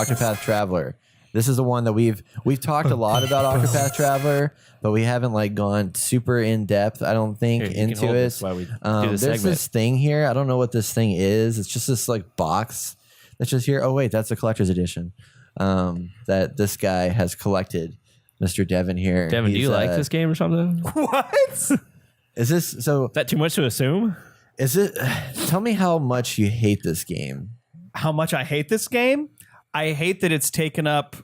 Octopath Traveler. This is the one that we've talked a lot about Octopath Traveler, but we haven't like gone super in depth, I don't think, into it. There's this thing here. I don't know what this thing is. It's just this like box that's just here. Oh wait, that's a collector's edition that this guy has collected. Mr. Devin here. Devin, do you like this game or something? What? Is this so? Is that too much to assume? Is it? Tell me how much you hate this game. How much I hate this game? I hate that it's taken up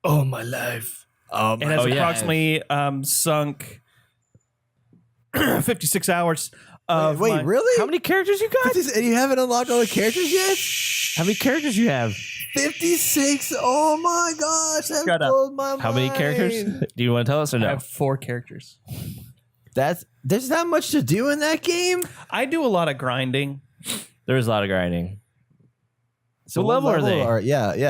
all my life. It has approximately sunk 56 hours. Wait, really? How many characters you got? And you haven't unlocked all the characters yet? How many characters you have? 56. Oh my gosh. That blows my mind. How many characters? Do you want to tell us or no? I have 4 characters. There's not much to do in that game? I do a lot of grinding. There's a lot of grinding. So what level are they?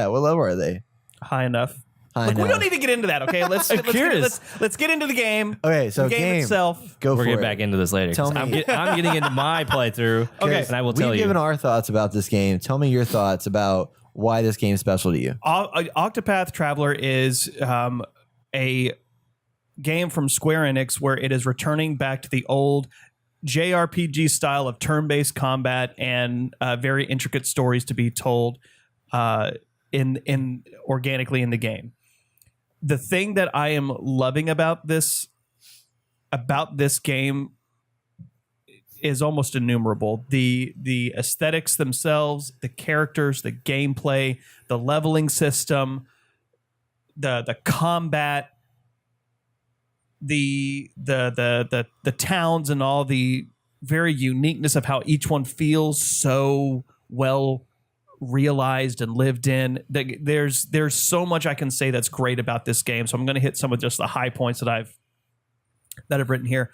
What level are they? High enough. Look, we don't need to get into that, okay? Let's get into the game. Okay, so the game itself. We'll get back into this later. I'm getting into my playthrough. Okay, and I will tell you. We've given our thoughts about this game. Tell me your thoughts about why this game is special to you. Octopath Traveler is a game from Square Enix where it is returning back to the old JRPG style of turn-based combat and very intricate stories to be told in organically in the game. The thing that I am loving about this game is almost innumerable. The aesthetics themselves, the characters, the gameplay, the leveling system, the combat, the towns, and all the very uniqueness of how each one feels so well realized and lived in. There's so much I can say that's great about this game. So I'm going to hit some of just the high points that I've written here.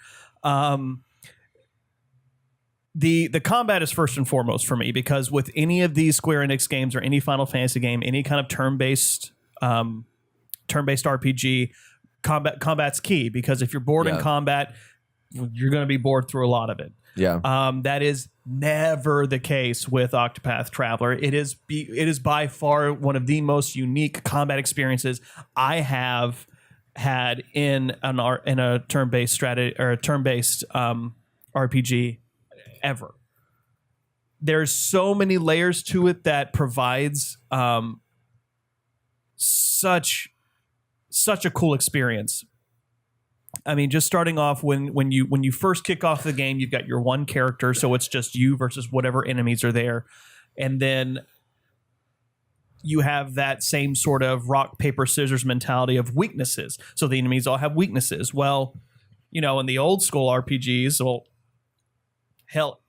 The combat is first and foremost for me, because with any of these Square Enix games or any Final Fantasy game, any kind of turn-based RPG, combat's key, because if you're bored in combat, you're going to be bored through a lot of it. Yeah. That is never the case with Octopath Traveler. It is by far one of the most unique combat experiences I have had in a turn-based strategy or a turn-based RPG ever. There's so many layers to it that provides such a cool experience. I mean, just starting off when you first kick off the game, you've got your one character, so it's just you versus whatever enemies are there, and then you have that same sort of rock paper scissors mentality of weaknesses. So the enemies all have weaknesses. Well, in the old school RPGs, well, hell,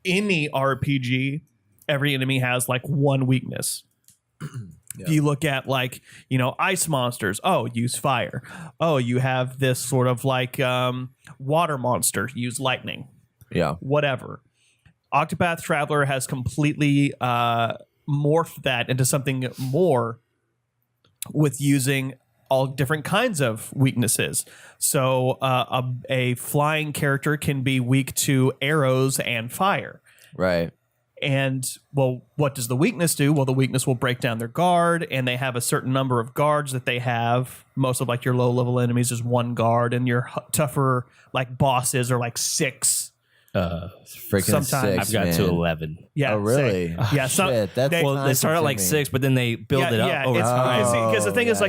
any RPG, every enemy has like one weakness. If you look at ice monsters, use fire. Oh, you have this sort of water monster, use lightning. Yeah. Whatever. Octopath Traveler has completely morphed that into something more with using all different kinds of weaknesses. So a flying character can be weak to arrows and fire. Right. And, well, what does the weakness do? Well, the weakness will break down their guard, and they have a certain number of guards that they have. Most of your low-level enemies is one guard, and your tougher bosses are 6. Freaking sometimes 6, I've got to 11. Yeah. Oh, really? Yeah. Shit, They start at 6, but then they build it up over time. Because the thing is,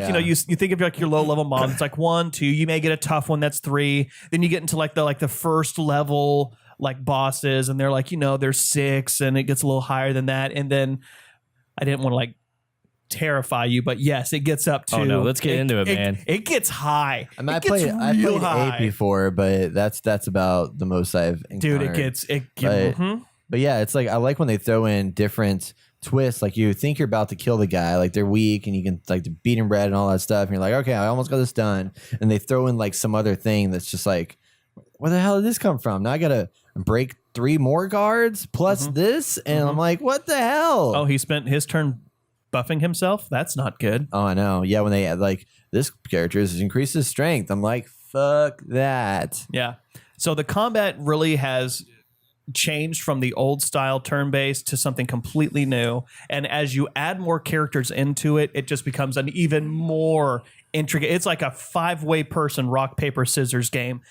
you think of your low-level mobs, it's 1, 2. You may get a tough one that's 3. Then you get into the first level bosses, and they're there's 6, and it gets a little higher than that. And then I didn't want to terrify you, but yes, it gets up to. Oh no, let's get into it, man. It gets high. I mean, I played high. 8 before, but that's about the most I've encountered. Dude, But yeah, it's I like when they throw in different twists. You think you're about to kill the guy, they're weak, and you can the beat him red and all that stuff, and you're okay, I almost got this done, and they throw in some other thing that's just where the hell did this come from? Now I gotta break 3 more guards plus this, and I'm what the hell? Oh, he spent his turn buffing himself? That's not good. Oh, I know. Yeah, when they had this character has increased his strength, I'm fuck that. Yeah. So the combat really has changed from the old style turn-based to something completely new. And as you add more characters into it, it just becomes an even more intricate. It's like a 5-way person rock, paper, scissors game.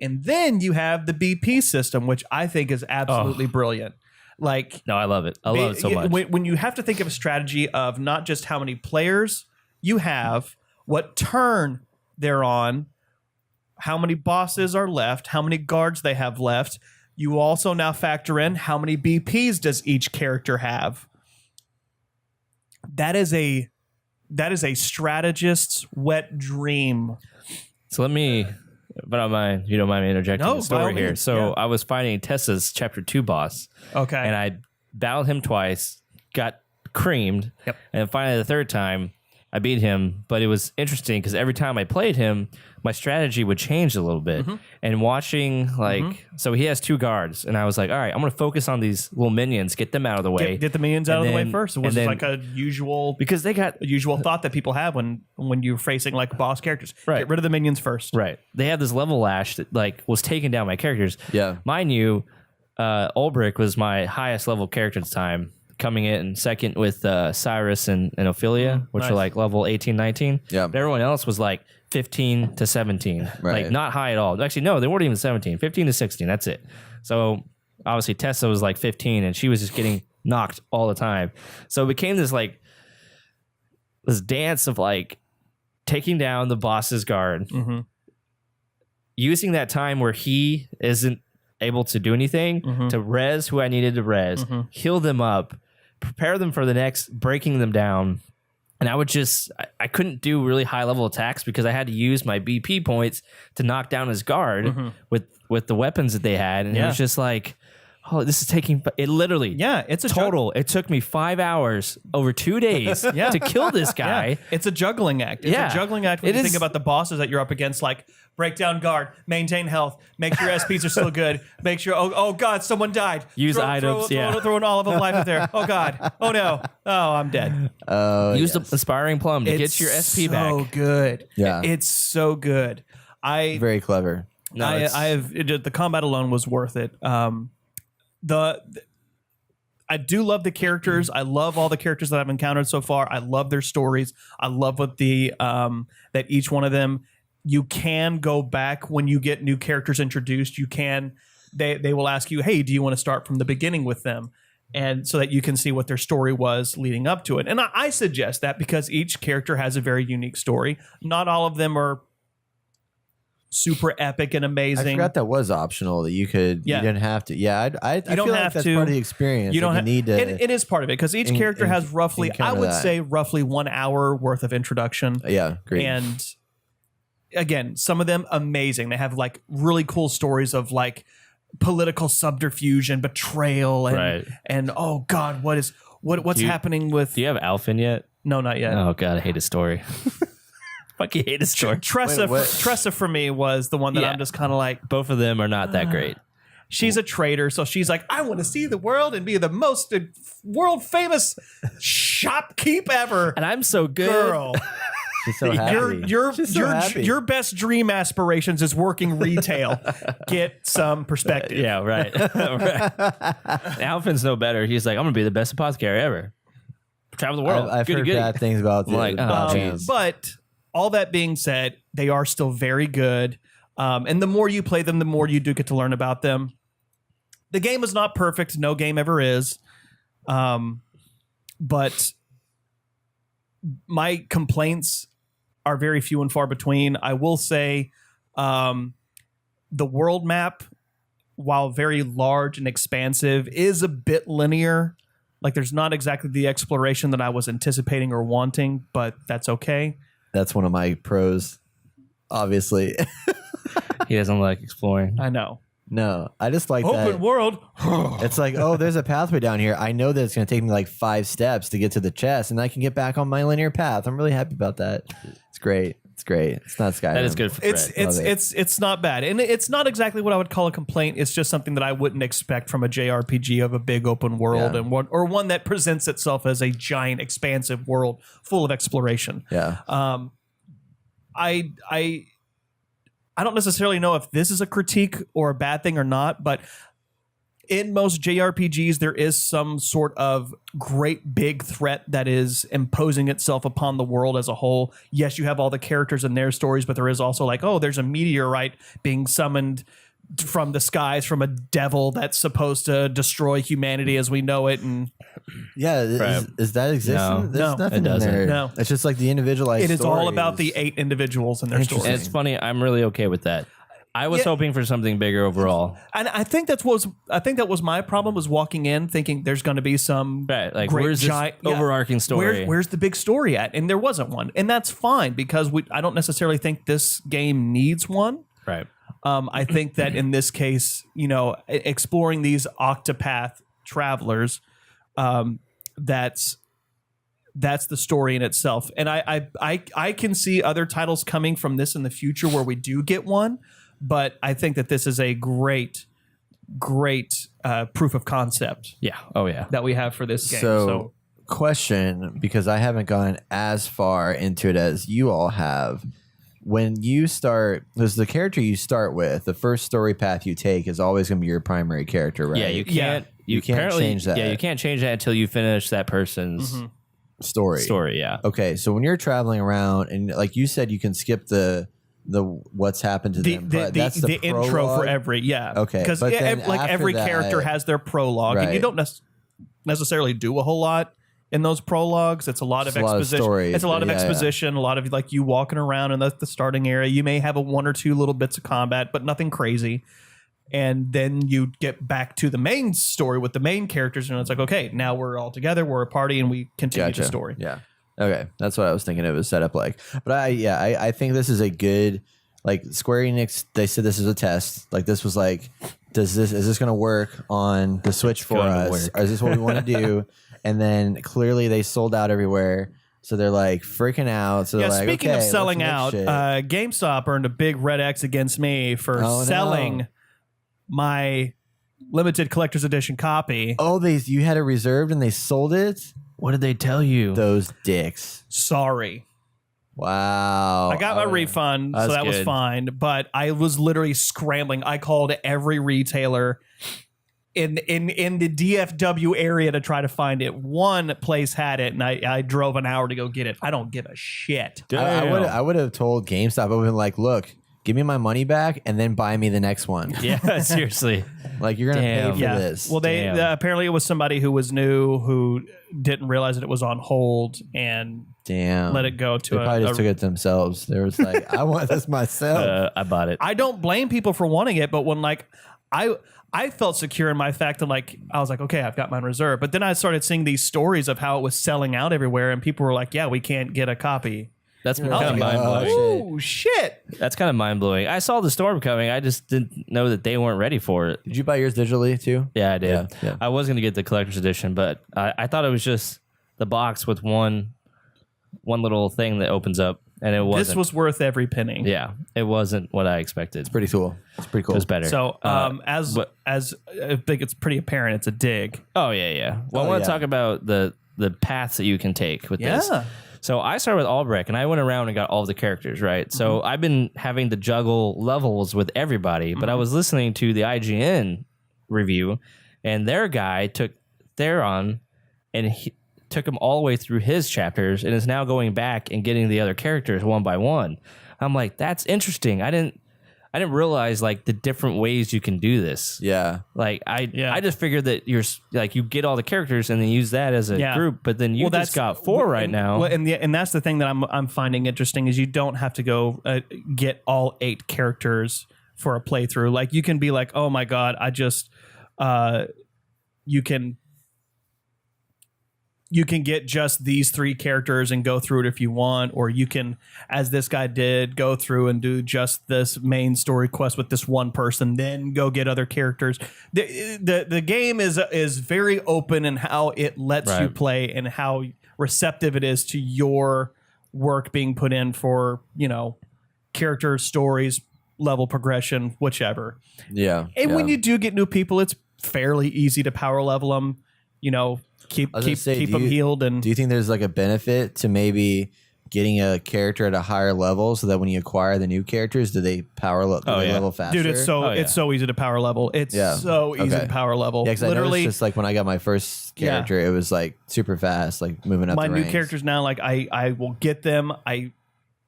And then you have the BP system, which I think is absolutely brilliant. Like, no, I love it. I love it so much. When you have to think of a strategy of not just how many players you have, what turn they're on, how many bosses are left, how many guards they have left. You also now factor in how many BPs does each character have. That is a strategist's wet dream. So let me, but you don't mind me interjecting the story here. So I was fighting Tessa's Chapter 2 boss. Okay. And I battled him twice, got creamed, and finally the third time I beat him. But it was interesting because every time I played him, my strategy would change a little bit. And watching, so he has 2 guards, and I was like, all right, I'm going to focus on these little minions, get them out of the way. Get the minions out of the way first. It was like a usual, because they got a usual thought that people have when you're facing like boss characters. Right. Get rid of the minions first. Right. They had this level lash that like was taking down my characters. Yeah. Mind you, Ulbrich was my highest level character at the time, coming in second with Cyrus and Ophelia, which nice. were like level 18, 19. Yeah. But everyone else was like 15 to 17. Right. Like not high at all. Actually, no, they weren't even 17. 15 to 16. That's it. So obviously Tessa was like 15 and she was just getting knocked all the time. So it became this like this dance of like taking down the boss's guard, using that time where he isn't able to do anything to res who I needed to res, heal them up, prepare them for the next, breaking them down. And I couldn't do really high level attacks because I had to use my BP points to knock down his guard with the weapons that they had. And it was just like, oh, this is taking it literally. Yeah, it's a total. It took me 5 hours over 2 days to kill this guy. Yeah. It's a juggling act. It's a juggling act when you think about the bosses that you're up against, like break down guard, maintain health, make sure SPs are still good, make sure, oh God, someone died. Use items, throw an olive of life in there. Oh God. Oh no. Oh, I'm dead. Use the Inspiring Plum to get your SP back. So good. Yeah. It's so good. Very clever. The combat alone was worth it. I do love the characters. I love all the characters that I've encountered so far. I love their stories. I love what that each one of them, you can go back when you get new characters introduced. You can, they will ask you, hey, do you want to start from the beginning with them? And so that you can see what their story was leading up to it. And I suggest that because each character has a very unique story. Not all of them are super epic and amazing. I forgot that was optional, that you could, you didn't have to. Yeah, I feel like that's part of the experience. You don't need to. It is part of it because each character has roughly, I would say, roughly 1 hour worth of introduction. Yeah, great. And again, some of them amazing. They have like really cool stories of like political subterfuge and betrayal and oh God, what's happening with? Do you have Alphen yet? No, not yet. Oh God, I hate his story. Fucking hate his story. Tressa for me was the one that I'm just kind of like. Both of them are not that great. She's a traitor, so she's like, I want to see the world and be the most world famous shopkeep ever. And I'm so good. Girl. She's so happy. Your best dream aspirations is working retail. Get some perspective. Yeah, right. Alphen's no better. He's like, I'm gonna be the best apothecary ever. Travel the world. I've heard bad things about it. But all that being said, they are still very good. And the more you play them, the more you do get to learn about them. The game is not perfect. No game ever is. But my complaints are very few and far between. I will say the world map, while very large and expansive, is a bit linear. Like there's not exactly the exploration that I was anticipating or wanting, but that's okay. That's one of my pros, obviously. He doesn't like exploring. I know. No, I just like open world. It's like, oh, there's a pathway down here. I know that it's going to take me like 5 steps to get to the chest, and I can get back on my linear path. I'm really happy about that. It's great. It's great. It's not Skyrim. That is good for Fred. It's not bad, and it's not exactly what I would call a complaint. It's just something that I wouldn't expect from a JRPG of a big open world and one that presents itself as a giant, expansive world full of exploration. Yeah. I don't necessarily know if this is a critique or a bad thing or not, but in most JRPGs, there is some sort of great big threat that is imposing itself upon the world as a whole. Yes, you have all the characters and their stories, but there is also like, oh, there's a meteorite being summoned from the skies from a devil that's supposed to destroy humanity as we know it. And yeah, is that existent? There's nothing in there. No, it's just like the individualized. It is all about the 8 individuals and their stories. And it's funny. I'm really okay with that. I was hoping for something bigger overall, and I think that was my problem, was walking in thinking there's going to be some like great where's this overarching story? Where's the big story at? And there wasn't one, and that's fine because I don't necessarily think this game needs one. Right. I think that in this case, exploring these Octopath Travelers, that's the story in itself. And I can see other titles coming from this in the future where we do get one, but I think that this is a great proof of concept. Yeah. Oh yeah. That we have for this game. So question, because I haven't gone as far into it as you all have. When you start, because the character you start with, the first story path you take is always going to be your primary character, right? Yeah, you can't. You can't change that. Yeah, you can't change that until you finish that person's story. Yeah. Okay, so when you're traveling around, and like you said, you can skip the what's happened to them. But that's the intro for every Okay, because like every character has their prologue, and you don't necessarily do a whole lot in those prologues. It's a lot of exposition. It's a lot of exposition. A lot of like you walking around in the starting area. You may have one or two little bits of combat, but nothing crazy. And then you get back to the main story with the main characters, and it's like, okay, now we're all together, we're a party, and we continue the story. Yeah. Okay, that's what I was thinking it was set up like. But I think this is a good, like, Square Enix. They said this is a test. Like, this was like, is this going to work on the Switch for us? Or is this what we want to do? And then clearly they sold out everywhere. So they're like freaking out. So they're like, speaking of selling out, GameStop earned a big red X against me for selling my limited collector's edition copy. Oh, you had it reserved and they sold it? What did they tell you? Those dicks. Sorry. Wow. I got my refund, so that was fine. But I was literally scrambling. I called every retailer in the DFW area to try to find it. One place had it, and I drove an hour to go get it. I don't give a shit. I would have told GameStop, I would have been like, look, give me my money back and then buy me the next one. Yeah, seriously. Like, you're going to pay for this. Well, apparently it was somebody who was new who didn't realize that it was on hold and let it go to they probably just took it themselves. They was like, I want this myself. I bought it. I don't blame people for wanting it, but when like I felt secure in my fact that like I was like, okay, I've got mine reserved. But then I started seeing these stories of how it was selling out everywhere, and people were like, yeah, we can't get a copy. That's kind of mind blowing. Oh shit! That's kind of mind blowing. I saw the storm coming. I just didn't know that they weren't ready for it. Did you buy yours digitally too? Yeah, I did. Yeah. I was going to get the collector's edition, but I thought it was just the box with one little thing that opens up, and it wasn't. This was worth every penny. Yeah, it wasn't what I expected. It's pretty cool. It was better. So, as I think it's pretty apparent, it's a dig. Oh yeah. Well, I want to talk about the paths that you can take with this. So I started with Albrecht, and I went around and got all the characters, right? So I've been having to juggle levels with everybody, but I was listening to the IGN review, and their guy took Theron, and he took him all the way through his chapters, and is now going back and getting the other characters one by one. I'm like, that's interesting. I didn't realize like the different ways you can do this. Yeah. Like I just figured that you're like you get all the characters and then use that as a group, but then you just got 4 right now. Well, and that's the thing that I'm finding interesting is you don't have to go get all 8 characters for a playthrough. Like you can be like, oh my god, you can get just these 3 characters and go through it if you want, or you can, as this guy did, go through and do just this main story quest with this one person, then go get other characters. The game is very open in how it lets you play and how receptive it is to your work being put in for, character stories, level progression, whichever. Yeah. And when you do get new people, it's fairly easy to power level them, keep them healed. And do you think there's like a benefit to maybe getting a character at a higher level so that when you acquire the new characters, do they level faster? Dude, it's so easy to power level. It's so easy to power level. Yeah, because literally, just like when I got my first character, it was like super fast, like moving up. My the new ranks. characters now, like I will get them, and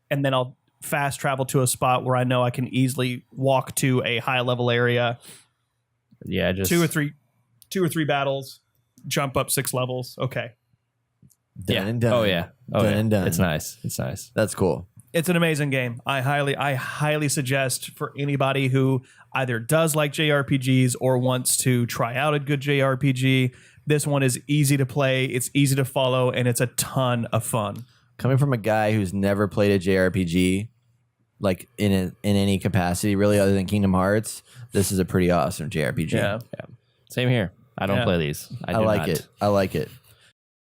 then I'll fast travel to a spot where I know I can easily walk to a high level area. Yeah, just 2 or 3 battles, jump up 6 levels. Okay. Done and done. Oh yeah. Done and done. It's nice. It's nice. That's cool. It's an amazing game. I highly suggest for anybody who either does like JRPGs or wants to try out a good JRPG. This one is easy to play, it's easy to follow, and it's a ton of fun. Coming from a guy who's never played a JRPG, like in any capacity, really, other than Kingdom Hearts, this is a pretty awesome JRPG. Yeah. Same here. I don't play these. I like it.